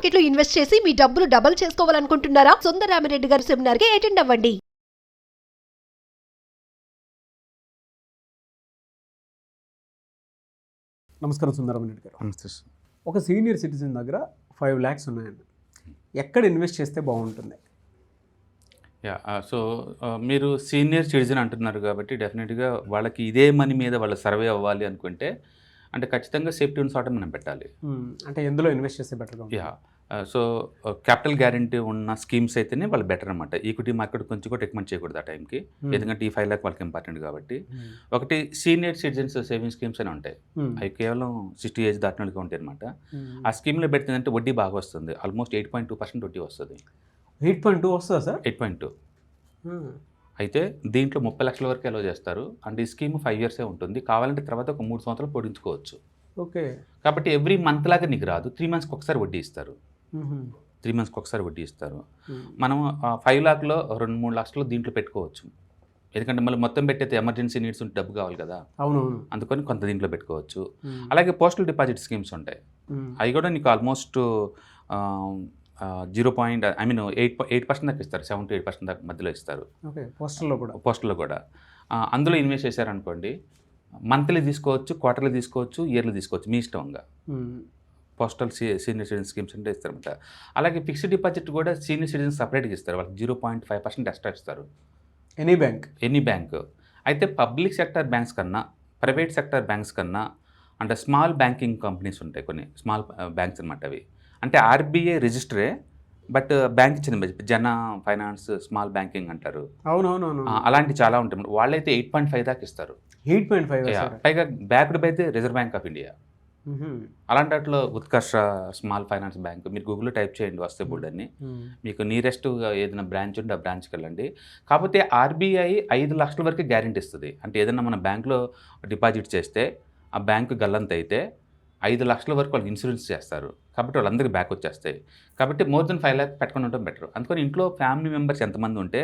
మార్కెట్లో ఇన్వెస్ట్ చేసి మీ డబ్బులు డబుల్ చేసుకోవాలనుకుంటున్నారా? సుందరరామిరెడ్డి గారి సెమినార్ కి అటెండ్ అవ్వండి. నమస్కారం సుందరరామిరెడ్డి గారు. నమస్తే సార్. ఒక సీనియర్ సిటిజన్ దగ్గర 5 lakhs ఉన్నాయండి. ఎక్కడ ఇన్వెస్ట్ చేస్తే బాగుంటుంది? సో మీరు సీనియర్ సిటిజన్ అంటున్నారు కాబట్టి డెఫినెట్గా వాళ్ళకి ఇదే మనీ మీద వాళ్ళు సర్వే అవ్వాలి అనుకుంటే అంటే ఖచ్చితంగా సేఫ్టీ ఉన్న చోట మనం పెట్టాలి. అంటే ఎందులో ఇన్వెస్ట్ చేస్తే బెటర్గా ఉంటుంది? సో క్యాపిటల్ గ్యారంటీ ఉన్న స్కీమ్స్ అయితేనే వాళ్ళు బెటర్ అనమాట. ఈక్విటీ మార్కెట్ కొంచెం కూడా రికమెండ్ చేయకూడదు ఆ టైంకి, ఎందుకంటే ఈ 5 lakh వాళ్ళకి ఇంపార్టెంట్ కాబట్టి. ఒకటి సీనియర్ సిటిజన్స్ సేవింగ్ స్కీమ్స్ అని ఉంటాయి, అవి కేవలం 60 ఏజ్ దాటిన వాళ్ళకి ఉంటాయి అనమాట. ఆ స్కీమ్లో పెడుతుందంటే వడ్డీ బాగా వస్తుంది, ఆల్మోస్ట్ 8.2% వడ్డీ వస్తుంది. 8.2 వస్తుందా సార్? 8.2. అయితే దీంట్లో 30 లక్షల వరకు అలో చేస్తారు. అండ్ ఈ స్కీమ్ 5 years ఉంటుంది, కావాలంటే తర్వాత ఒక 3 సంవత్సరాలు పొడించుకోవచ్చు. ఓకే. కాబట్టి ఎవ్రీ మంత్ లాగా నీకు రాదు, 3 monthsకి ఒకసారి వడ్డీ ఇస్తారు. 3 monthsకి ఒకసారి వడ్డీ ఇస్తారు. మనం 5 lakhలో 2-3 లక్షలు దీంట్లో పెట్టుకోవచ్చు, ఎందుకంటే మళ్ళీ మొత్తం పెట్టేది ఎమర్జెన్సీ నీడ్స్ ఉంటే డబ్బు కావాలి కదా. అవునవును. అందుకని కొంత దీంట్లో పెట్టుకోవచ్చు. అలాగే పోస్టల్ డిపాజిట్ స్కీమ్స్ ఉంటాయి, అవి కూడా నీకు ఆల్మోస్ట్ 8% దాకా ఇస్తారు, 7 to 8% దాకా మధ్యలో ఇస్తారు. ఓకే. పోస్టల్లో కూడా అందులో ఇన్వెస్ట్ చేశారనుకోండి, మంత్లీ తీసుకోవచ్చు, క్వార్టర్లీ తీసుకోవచ్చు, ఇయర్లీ తీసుకోవచ్చు, మీ ఇష్టంగా. పోస్టల్ సీనియర్ సిటిజన్ స్కీమ్స్ అంటే ఇస్తారన్నమాట. అలాగే ఫిక్స్డ్ డిపాజిట్ కూడా సీనియర్ సిటిజన్ సపరేట్గా ఇస్తారు, వాళ్ళకి 0.5% ఎక్స్ట్రా ఇస్తారు. Any bank. అయితే పబ్లిక్ సెక్టర్ బ్యాంక్స్ కన్నా, ప్రైవేట్ సెక్టర్ బ్యాంక్స్ కన్నా, అంటే స్మాల్ బ్యాంకింగ్ కంపెనీస్ ఉంటాయి కొన్ని, స్మాల్ బ్యాంక్స్ అనమాట అవి. అంటే ఆర్బీఐ రిజిస్టరే, బట్ బ్యాంక్ ఇచ్చింది జన ఫైనాన్స్ స్మాల్ బ్యాంకింగ్ అంటారు. అవునవునవును. అలాంటి చాలా ఉంటాయి, వాళ్ళైతే 8.5 దాకా ఇస్తారు. 8.5 పైగా backed by the reserve bank of India. అలాంటి వాటిలో ఉత్కర్ష స్మాల్ ఫైనాన్స్ బ్యాంక్ మీరు గూగుల్లో టైప్ చేయండి, వస్తే బోర్డు అన్ని మీకు నియరెస్ట్గా ఏదైనా బ్రాంచ్ ఉంటే ఆ బ్రాంచ్కి వెళ్ళండి. కాకపోతే ఆర్బీఐ 5 లక్షల వరకు గ్యారెంటీ ఇస్తుంది. అంటే ఏదైనా మన బ్యాంక్లో డిపాజిట్ చేస్తే ఆ బ్యాంకు గల్లంత అయితే 5 లక్షల వరకు వాళ్ళు ఇన్సూరెన్స్ చేస్తారు, కాబట్టి వాళ్ళందరికీ బ్యాక్ వచ్చేస్తాయి. కాబట్టి మోర్ దెన్ 5 lakh పెట్టుకుని ఉండటం బెటర్. అందుకని ఇంట్లో ఫ్యామిలీ మెంబర్స్ ఎంతమంది ఉంటే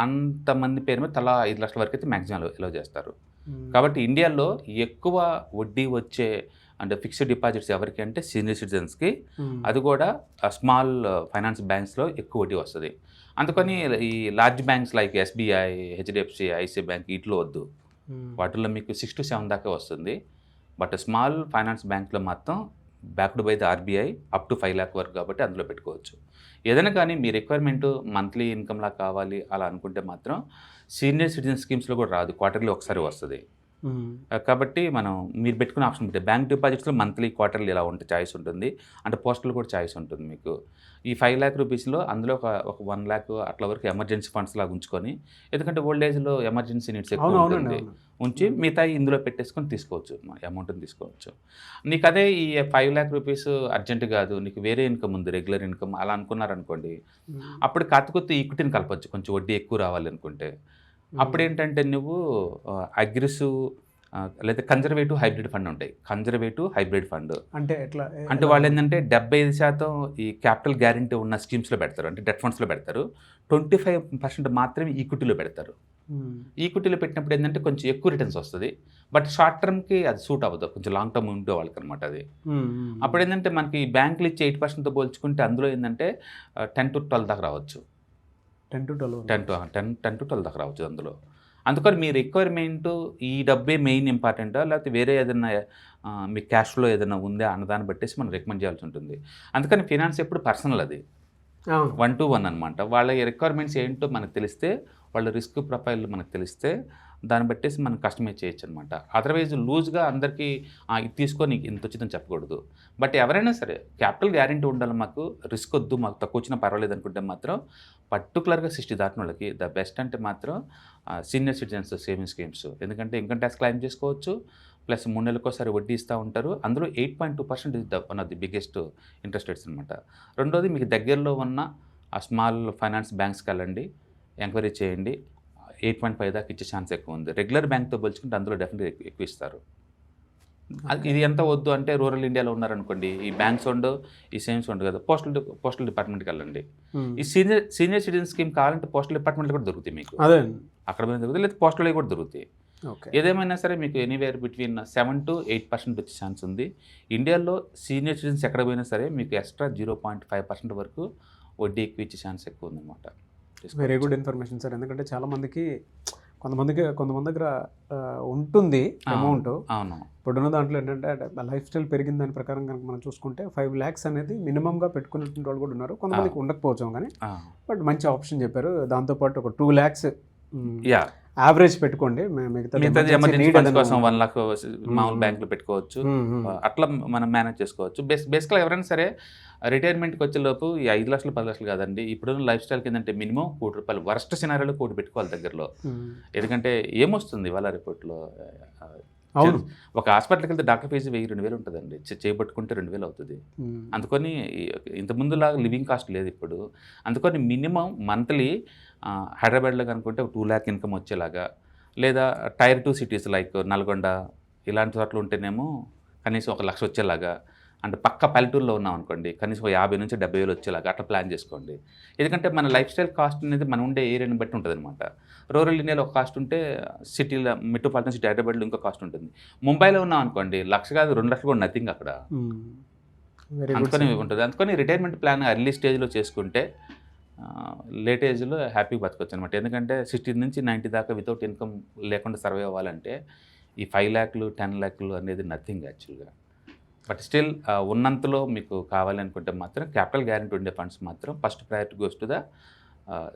అంతమంది పేరు మీద తలా 5 లక్షల వరకు అయితే మ్యాక్సిమం ఎలో చేస్తారు. కాబట్టి ఇండియాలో ఎక్కువ వడ్డీ వచ్చే అంటే ఫిక్స్డ్ డిపాజిట్స్ ఎవరికి అంటే సీనియర్ సిటిజన్స్కి, అది కూడా స్మాల్ ఫైనాన్స్ బ్యాంక్స్లో ఎక్కువ వడ్డీ వస్తుంది. అందుకని ఈ large banks like SBI, HDFC, ICI bank వీటిలో వద్దు, వాటిల్లో మీకు 6 to 7 దాకా వస్తుంది. బట్ స్మాల్ ఫైనాన్స్ బ్యాంక్లో మాత్రం backed by the RBI up to 5 lakh వరకు, కాబట్టి అందులో పెట్టుకోవచ్చు. ఏదైనా కానీ మీ రిక్వైర్మెంట్ మంత్లీ ఇన్కమ్లా కావాలి అలా అనుకుంటే మాత్రం సీనియర్ సిటిజన్ స్కీమ్స్లో కూడా రాదు, క్వార్టర్లీ ఒకసారి వస్తుంది. కాబట్టి మనం మీరు పెట్టుకునే ఆప్షన్ పెట్టే బ్యాంక్ డిపాజిట్స్లో మంత్లీ క్వార్టర్లీ ఇలా ఉంటే చాయిస్ ఉంటుంది, అంటే పోస్టల్ కూడా చాయిస్ ఉంటుంది మీకు. ఈ 5 lakh రూపీస్లో అందులో ఒక 1 lakh అట్లా వరకు ఎమర్జెన్సీ ఫండ్స్ లాగా ఉంచుకొని, ఎందుకంటే ఓల్డ్ ఏజ్లో ఎమర్జెన్సీ నీడ్స్ ఎక్కువ ఉంటుంది, ఉంచి మిగతా ఇందులో పెట్టేసుకొని తీసుకోవచ్చు, అమౌంట్ని తీసుకోవచ్చు. నీకు అదే ఈ 5 lakh రూపీస్ అర్జెంట్ కాదు, నీకు వేరే ఇన్కమ్ ఉంది, రెగ్యులర్ ఇన్కమ్ అలా అనుకున్నారనుకోండి, అప్పుడు కాకపోతే ఈక్విటీని కలపచ్చు, కొంచెం వడ్డీ ఎక్కువ రావాలి అనుకుంటే. అప్పుడు ఏంటంటే నువ్వు అగ్రెసివ్ లేదా కన్జర్వేటివ్ హైబ్రిడ్ ఫండ్ ఉంటాయి. కన్జర్వేటివ్ హైబ్రిడ్ ఫండ్ అంటే ఎట్లా? అంటే వాళ్ళు ఏంటంటే 75% ఈ క్యాపిటల్ గ్యారంటీ ఉన్న స్కీమ్స్లో పెడతారు, అంటే డెట్ ఫండ్స్లో పెడతారు. 25% మాత్రమే ఈక్విటీలో పెడతారు. ఈక్విటీలో పెట్టినప్పుడు ఏంటంటే కొంచెం ఎక్కువ రిటర్న్స్ వస్తుంది, బట్ షార్ట్ టర్మ్కి అది సూట్ అవ్వదు, కొంచెం లాంగ్ టర్మ్ ఉండే వాళ్ళకి అనమాట అది. అప్పుడు ఏంటంటే మనకి బ్యాంకులు ఇచ్చే 8%తో పోల్చుకుంటే అందులో ఏంటంటే 10 to 12 దాకా రావచ్చు. 10 to 12 దాకా రావచ్చు అందులో. అందుకని మీ రిక్వైర్మెంట్ ఈ డబ్బే మెయిన్ ఇంపార్టెంటా, లేకపోతే వేరే ఏదైనా మీ క్యాష్ ఫ్లో ఏదైనా ఉందా అన్నదాన్ని బట్టేసి మనం రికమెండ్ చేయాల్సి ఉంటుంది. అందుకని ఫినాన్స్ ఎప్పుడు పర్సనల్, అది 1 to 1 అనమాట. వాళ్ళ రిక్వైర్మెంట్స్ ఏంటో మనకు తెలిస్తే, వాళ్ళ రిస్క్ ప్రొఫైల్ మనకు తెలిస్తే దాన్ని బట్టేసి మనం కస్టమైజ్ చేయొచ్చు అనమాట. అదర్వైజ్ లూజ్గా అందరికీ ఇది తీసుకొని ఇంత వచ్చిందని చెప్పకూడదు. బట్ ఎవరైనా సరే క్యాపిటల్ గ్యారంటీ ఉండాలి, మాకు రిస్క్ వద్దు, మాకు తక్కువ వచ్చినా పర్వాలేదు అనుకుంటే మాత్రం పర్టికులర్గా 60 దాటిన వాళ్ళకి ద బెస్ట్ అంటే మాత్రం సీనియర్ సిటిజన్స్ సేవింగ్ స్కీమ్స్. ఎందుకంటే ఇన్కమ్ ట్యాక్స్ క్లెయిమ్ చేసుకోవచ్చు, ప్లస్ 3 నెలలకోసారి వడ్డీ ఇస్తూ ఉంటారు. అందులో 8.2% is one of the biggest interest rates అనమాట. రెండోది మీకు దగ్గరలో ఉన్న ఆ స్మాల్ ఫైనాన్స్ బ్యాంక్స్కి వెళ్ళండి, ఎంక్వైరీ చేయండి, 8.5 దాకా ఇచ్చే ఛాన్స్ ఎక్కువ ఉంది. రెగ్యులర్ బ్యాంక్తో పోల్చుకుంటే అందులో డెఫినెట్గా ఎక్కువ ఇస్తారు. ఇది ఎంత వద్దు అంటే రూరల్ ఇండియాలో ఉన్నారనుకోండి, ఈ బ్యాంక్స్ ఉండవు, ఈ సేవింగ్స్ ఉండవు కదా, పోస్టల్ డిపార్ట్మెంట్కి వెళ్ళండి. ఈ సీనియర్ సిటిజన్ స్కీమ్ కావాలంటే పోస్టల్ డిపార్ట్మెంట్లో కూడా దొరుకుతాయి మీకు, అదే అక్కడ మీద దొరుకుతాయి, లేదా పోస్టల్లో కూడా దొరుకుతాయి. ఓకే. ఏదేమైనా సరే మీకు ఎనీవేర్ బిట్వీన్ 7 to 8% వచ్చే ఛాన్స్ ఉంది. ఇండియాలో సీనియర్ సిటిజన్స్ ఎక్కడ పోయినా సరే మీకు ఎక్స్ట్రా 0.5% వరకు వడ్డీ ఎక్కువ ఇచ్చే ఛాన్స్ ఎక్కువ ఉందన్నమాట. Very good information sir. ఎందుకంటే చాలామందికి కొంతమంది దగ్గర ఉంటుంది అమౌంట్. అవును. ఇప్పుడున్న దాంట్లో ఏంటంటే లైఫ్ స్టైల్ పెరిగిన దాని ప్రకారం కనుక మనం చూసుకుంటే 5 lakhs అనేది మినిమంగా పెట్టుకున్నటువంటి వాళ్ళు కూడా ఉన్నారు. కొంతమందికి ఉండకపోవచ్చు కానీ బట్ మంచి ఆప్షన్ చెప్పారు. దాంతోపాటు ఒక 2 lakhs యా యావరేజ్ పెట్టుకోండి. మిగతాది ఎమర్జెన్సీ ఫండ్స్ కోసం 1 lakh మామూలు బ్యాంకులో పెట్టుకోవచ్చు. అట్లా మనం మేనేజ్ చేసుకోవచ్చు. బేసిక్గా ఎవరైనా సరే రిటైర్మెంట్కి వచ్చేలోపు ఈ 5 లక్షలు 10 లక్షలు కాదండి. ఇప్పుడున్న లైఫ్ స్టైల్కి ఏంటంటే మినిమం ₹1,00,00,000 వరస్ట్ సినారియోలో కోటి పెట్టుకోవాలి దగ్గరలో. ఎందుకంటే ఏమొస్తుంది వాళ్ళ రిపోర్ట్లో అవును. ఒక హాస్పిటల్కి వెళ్తే డాక్టర్ ఫీజు 1000-2000 ఉంటుందండి. చేయబట్టుకుంటే 2000 అవుతుంది. అందుకని ఇంతకుముందులాగా లివింగ్ కాస్ట్ లేదు ఇప్పుడు. అందుకని మినిమం మంత్లీ హైదరాబాద్లో కనుకుంటే 2 lakh ఇన్కమ్ వచ్చేలాగా, లేదా టైర్ 2 సిటీస్ లైక్ నల్గొండ ఇలాంటి చోట్ల ఉంటేనేమో కనీసం 1,00,000 వచ్చేలాగా, అంటే పక్క పల్లెటూరులో ఉన్నాం అనుకోండి కనీసం 50,000-70,000 వచ్చేలాగా అట్లా ప్లాన్ చేసుకోండి. ఎందుకంటే మన లైఫ్ స్టైల్ కాస్ట్ అనేది మనం ఉండే ఏరియాని బట్టి ఉంటుంది అనమాట. రూరల్ ఇండియాలో ఒక కాస్ట్ ఉంటే సిటీలో మెట్రోపాలిటన్ సిటీ హైదరాబాద్లో ఇంకో కాస్ట్ ఉంటుంది. ముంబైలో ఉన్నాం అనుకోండి 1,00,000 కాదు 2,00,000 కూడా నథింగ్ అక్కడ. అందుకని ఉంటుంది. అందుకని రిటైర్మెంట్ ప్లాన్ ఎర్లీ స్టేజ్లో చేసుకుంటే లేట్ ఏజ్లో హ్యాపీగా బతకొచ్చు అనమాట. ఎందుకంటే 60 నుంచి 90 దాకా వితౌట్ ఇన్కమ్ లేకుండా సర్వే అవ్వాలంటే ఈ 5 lakhs 10 lakhs అనేది నథింగ్ యాక్చువల్గా. బట్ స్టిల్ ఉన్నంతలో మీకు కావాలనుకుంటే మాత్రం క్యాపిటల్ గ్యారెంటీ ఉండే ఫండ్స్ మాత్రం first priority goes to the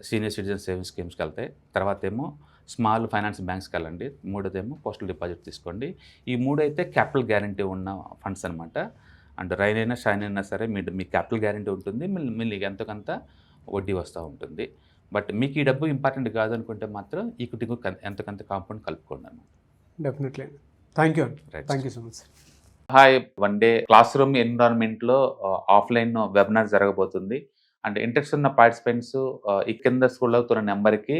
senior citizen saving స్కీమ్స్కి వెళ్తాయి. తర్వాత ఏమో స్మాల్ ఫైనాన్స్ బ్యాంక్స్కి వెళ్ళండి. మూడోదేమో పోస్టల్ డిపాజిట్ తీసుకోండి. ఈ 3 అయితే క్యాపిటల్ గ్యారెంటీ ఉన్న ఫండ్స్ అనమాట. అండ్ రైన్ అయినా షైన్ అయినా సరే మీ క్యాపిటల్ గ్యారెంటీ ఉంటుంది. మీకు ఎంతకంత వడ్డీ వస్తూ ఉంటుంది. బట్ మీకు ఈ డబ్బు ఇంపార్టెంట్ కాదనుకుంటే మాత్రం ఈక్విటీకి ఎంతకంత కాంపౌండ్ కలుపుకోండి అన్నమాట. Definitely. Thank you so much. Hi, 1 day classroom ఎన్విరాన్మెంట్లో ఆఫ్లైన్ వెబినార్ జరగబోతుంది. అండ్ ఇంట్రెస్ట్ ఉన్న పార్టిసిపెంట్స్ ఈ కింద స్క్రోల్ అవుతున్న నెంబర్కి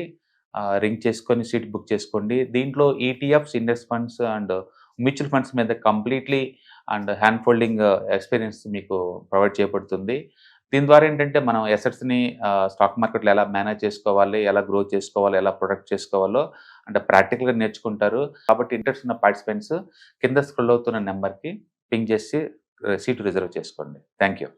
రింగ్ చేసుకొని సీట్ బుక్ చేసుకోండి. దీంట్లో ETFs, index funds and mutual funds మీద completely and hand holding experience మీకు ప్రొవైడ్ చేయబడుతుంది. దీని ద్వారా ఏంటంటే మనం ఎసెట్స్ని స్టాక్ మార్కెట్లో ఎలా మేనేజ్ చేసుకోవాలి, ఎలా గ్రో చేసుకోవాలి, ఎలా ప్రొడక్ట్ చేసుకోవాలో అంటే ప్రాక్టికల్గా నేర్చుకుంటారు. కాబట్టి ఇంట్రెస్ట్ ఉన్న పార్టిసిపెంట్స్ కింద స్క్రోల్ అవుతున్న నెంబర్కి పింగ్ చేసి సీటు రిజర్వ్ చేసుకోండి. Thank you.